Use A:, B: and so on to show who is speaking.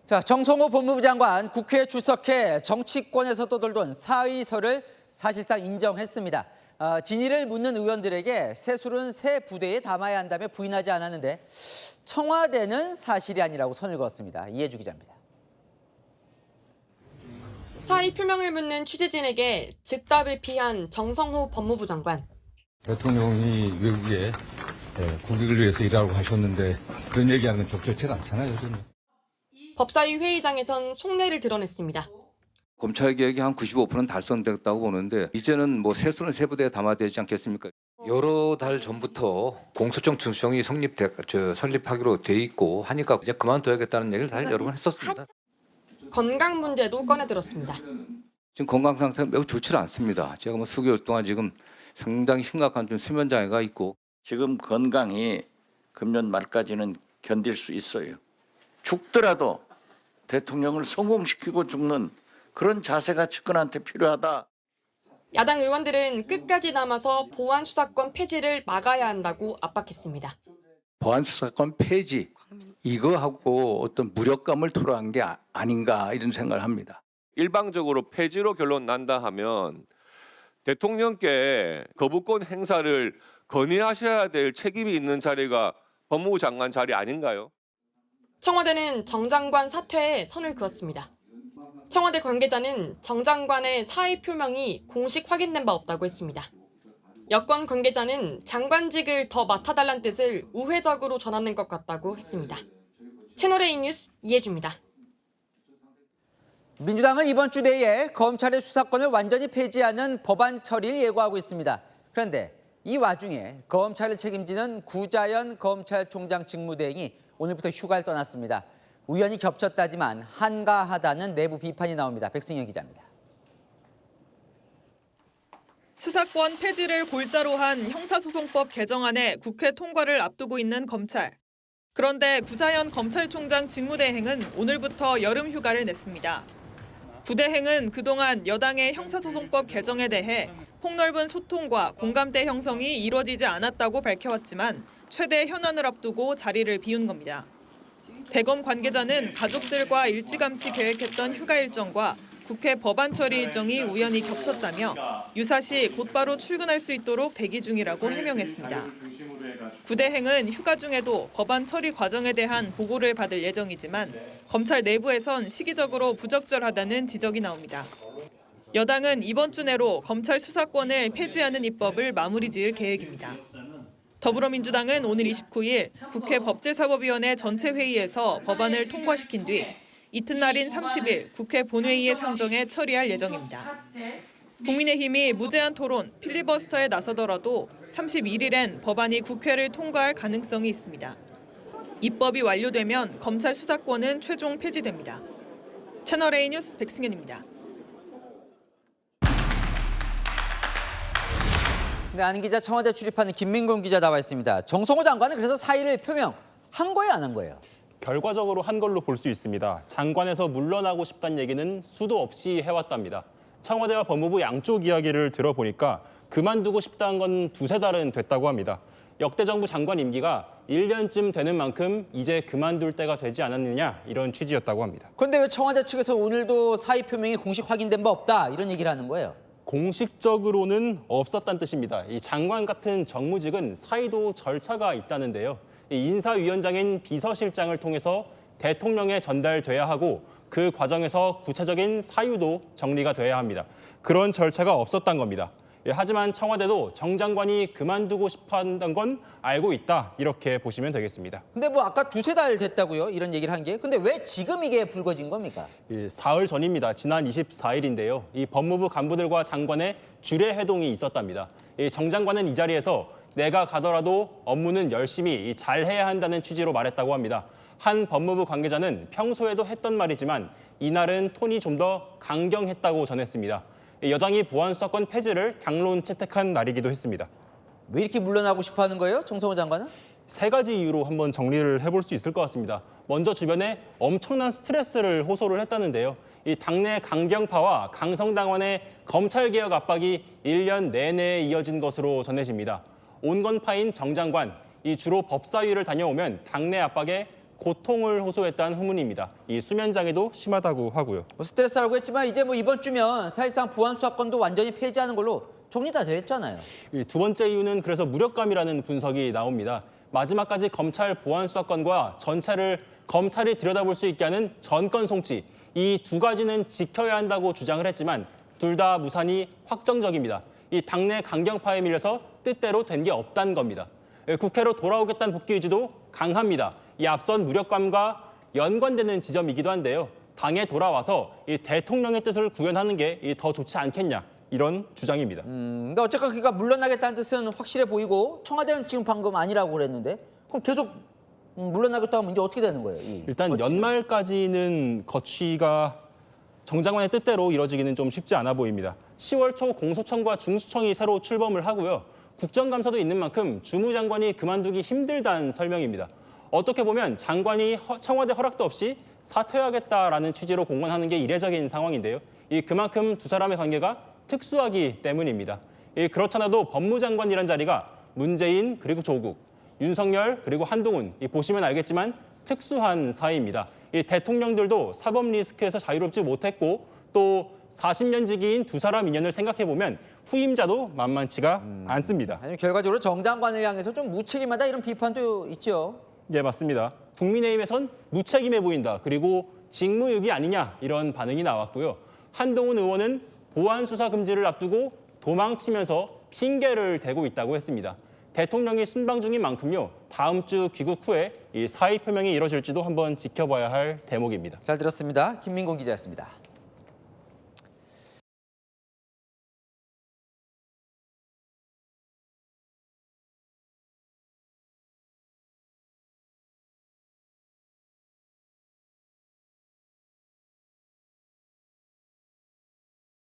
A: 자, 정성호 법무부 장관 국회에 출석해 정치권에서 떠돌던 사의설을 사실상 인정했습니다. 진위를 묻는 의원들에게 세술은 새 부대에 담아야 한다며 부인하지 않았는데 청와대는 사실이 아니라고 선을 그었습니다. 이해주 기자입니다.
B: 사의 표명을 묻는 취재진에게 즉답을 피한 정성호 법무부 장관.
C: 대통령이 외국에 국익을 위해서 일하고 하셨는데 그런 얘기하는 건 적절치 않잖아요, 저는.
B: 법사위 회의장에선 속내를 드러냈습니다.
D: 검찰개혁이 한 95%는 달성됐다고 보는데 이제는 세수는 세 부대에 담아야 되지 않겠습니까? 여러 달 전부터 공소장 준수청이 설립하기로 돼 있고 하니까 이제 그만둬야겠다는 얘기를 사실 여러 번 했었습니다.
B: 건강 문제도 꺼내들었습니다.
D: 지금 건강 상태가 매우 좋지 않습니다. 제가 수개월 동안 지금 상당히 심각한 좀 수면 장애가 있고
E: 지금 건강이 금년 말까지는 견딜 수 있어요. 죽더라도 대통령을 성공시키고 죽는 그런 자세가 측근한테 필요하다.
B: 야당 의원들은 끝까지 남아서 보안수사권 폐지를 막아야 한다고 압박했습니다.
F: 보안수사권 폐지, 이거하고 어떤 무력감을 토로한 게 아닌가 이런 생각을 합니다.
G: 일방적으로 폐지로 결론 난다 하면 대통령께 거부권 행사를 건의하셔야 될 책임이 있는 자리가 법무부 장관 자리 아닌가요?
B: 청와대는 정 장관 사퇴에 선을 그었습니다. 청와대 관계자는 정 장관의 사의 표명이 공식 확인된 바 없다고 했습니다. 여권 관계자는 장관직을 더 맡아달란 뜻을 우회적으로 전하는 것 같다고 했습니다. 채널A 뉴스 이해주입니다.
A: 민주당은 이번 주 내에 검찰의 수사권을 완전히 폐지하는 법안 처리를 예고하고 있습니다. 그런데 이 와중에 검찰을 책임지는 구자연 검찰총장 직무대행이 오늘부터 휴가를 떠났습니다. 우연히 겹쳤다지만 한가하다는 내부 비판이 나옵니다. 백승현 기자입니다.
H: 수사권 폐지를 골자로 한 형사소송법 개정안의 국회 통과를 앞두고 있는 검찰. 그런데 구자연 검찰총장 직무대행은 오늘부터 여름 휴가를 냈습니다. 구대행은 그동안 여당의 형사소송법 개정에 대해 폭넓은 소통과 공감대 형성이 이루어지지 않았다고 밝혀왔지만 최대 현안을 앞두고 자리를 비운 겁니다. 대검 관계자는 가족들과 일찌감치 계획했던 휴가 일정과 국회 법안 처리 일정이 우연히 겹쳤다며 유사시 곧바로 출근할 수 있도록 대기 중이라고 해명했습니다. 구대행은 휴가 중에도 법안 처리 과정에 대한 보고를 받을 예정이지만 검찰 내부에선 시기적으로 부적절하다는 지적이 나옵니다. 여당은 이번 주 내로 검찰 수사권을 폐지하는 입법을 마무리 지을 계획입니다. 더불어민주당은 오늘 29일 국회 법제사법위원회 전체 회의에서 법안을 통과시킨 뒤 이튿날인 30일 국회 본회의에 상정해 처리할 예정입니다. 국민의힘이 무제한 토론, 필리버스터에 나서더라도 31일엔 법안이 국회를 통과할 가능성이 있습니다. 입법이 완료되면 검찰 수사권은 최종 폐지됩니다. 채널A 뉴스 백승현입니다.
A: 네, 아는 기자 청와대 출입하는 김민곤 기자 나와 있습니다. 정성호 장관은 그래서 사의를 표명한 거예요, 안 한 거예요?
I: 결과적으로 한 걸로 볼 수 있습니다. 장관에서 물러나고 싶다는 얘기는 수도 없이 해왔답니다. 청와대와 법무부 양쪽 이야기를 들어보니까 그만두고 싶다는 건 두세 달은 됐다고 합니다. 역대 정부 장관 임기가 1년쯤 되는 만큼 이제 그만둘 때가 되지 않았느냐 이런 취지였다고 합니다.
A: 그런데 왜 청와대 측에서 오늘도 사의 표명이 공식 확인된 바 없다 이런 얘기를 하는 거예요?
I: 공식적으로는 없었다는 뜻입니다. 이 장관 같은 정무직은 사의도 절차가 있다는데요. 이 인사위원장인 비서실장을 통해서 대통령에 전달돼야 하고 그 과정에서 구체적인 사유도 정리가 돼야 합니다. 그런 절차가 없었던 겁니다. 하지만 청와대도 정 장관이 그만두고 싶어 한다는 건 알고 있다 이렇게 보시면 되겠습니다.
A: 근데 아까 두세 달 됐다고요? 이런 얘기를 한 게. 근데 왜 지금 이게 불거진 겁니까?
I: 사흘 전입니다. 지난 24일인데요. 이 법무부 간부들과 장관의 주례 회동이 있었답니다. 정 장관은 이 자리에서 내가 가더라도 업무는 열심히 잘해야 한다는 취지로 말했다고 합니다. 한 법무부 관계자는 평소에도 했던 말이지만 이날은 톤이 좀 더 강경했다고 전했습니다. 여당이 보안수사권 폐지를 당론 채택한 날이기도 했습니다.
A: 왜 이렇게 물러나고 싶어 하는 거예요? 정성호 장관은?
I: 세 가지 이유로 한번 정리를 해볼 수 있을 것 같습니다. 먼저 주변에 엄청난 스트레스를 호소를 했다는데요. 이 당내 강경파와 강성당원의 검찰개혁 압박이 1년 내내 이어진 것으로 전해집니다. 온건파인 정 장관, 이 주로 법사위를 다녀오면 당내 압박에 고통을 호소했다는 후문입니다. 이 수면장애도 심하다고 하고요.
A: 뭐 스트레스라고 했지만 이제 뭐 이번 주면 사실상 보안 수사권도 완전히 폐지하는 걸로 정리 다 됐잖아요.
I: 이 두 번째 이유는 그래서 무력감이라는 분석이 나옵니다. 마지막까지 검찰 보안 수사권과 전체를 검찰이 들여다볼 수 있게 하는 전권 송치, 이 두 가지는 지켜야 한다고 주장을 했지만 둘 다 무산이 확정적입니다. 이 당내 강경파에 밀려서 뜻대로 된 게 없다는 겁니다. 국회로 돌아오겠다는 복귀 의지도 강합니다. 이 앞선 무력감과 연관되는 지점이기도 한데요. 당에 돌아와서 이 대통령의 뜻을 구현하는 게 더 좋지 않겠냐, 이런 주장입니다.
A: 근데 어쨌건 그가 물러나겠다는 뜻은 확실해 보이고 청와대는 지금 방금 아니라고 그랬는데 그럼 계속 물러나겠다 하면 이제 어떻게 되는 거예요?
I: 일단
A: 거치가?
I: 연말까지는 거취가 정 장관의 뜻대로 이뤄지기는 좀 쉽지 않아 보입니다. 10월 초 공소청과 중수청이 새로 출범을 하고요. 국정감사도 있는 만큼 주무장관이 그만두기 힘들다는 설명입니다. 어떻게 보면 장관이 청와대 허락도 없이 사퇴하겠다라는 취지로 공언하는 게 이례적인 상황인데요. 그만큼 두 사람의 관계가 특수하기 때문입니다. 그렇잖아도 법무장관이란 자리가 문재인 그리고 조국, 윤석열 그리고 한동훈, 보시면 알겠지만 특수한 사이입니다. 대통령들도 사법 리스크에서 자유롭지 못했고 또 40년 지기인 두 사람 인연을 생각해보면 후임자도 만만치가 않습니다.
A: 아니면 결과적으로 정 장관을 향해서 좀 무책임하다 이런 비판도 있죠.
I: 네, 맞습니다. 국민의힘에선 무책임해 보인다. 그리고 직무유기 아니냐 이런 반응이 나왔고요. 한동훈 의원은 보안 수사 금지를 앞두고 도망치면서 핑계를 대고 있다고 했습니다. 대통령이 순방 중인 만큼요. 다음 주 귀국 후에 이 사의 표명이 이뤄질지도 한번 지켜봐야 할 대목입니다.
A: 잘 들었습니다. 김민곤 기자였습니다.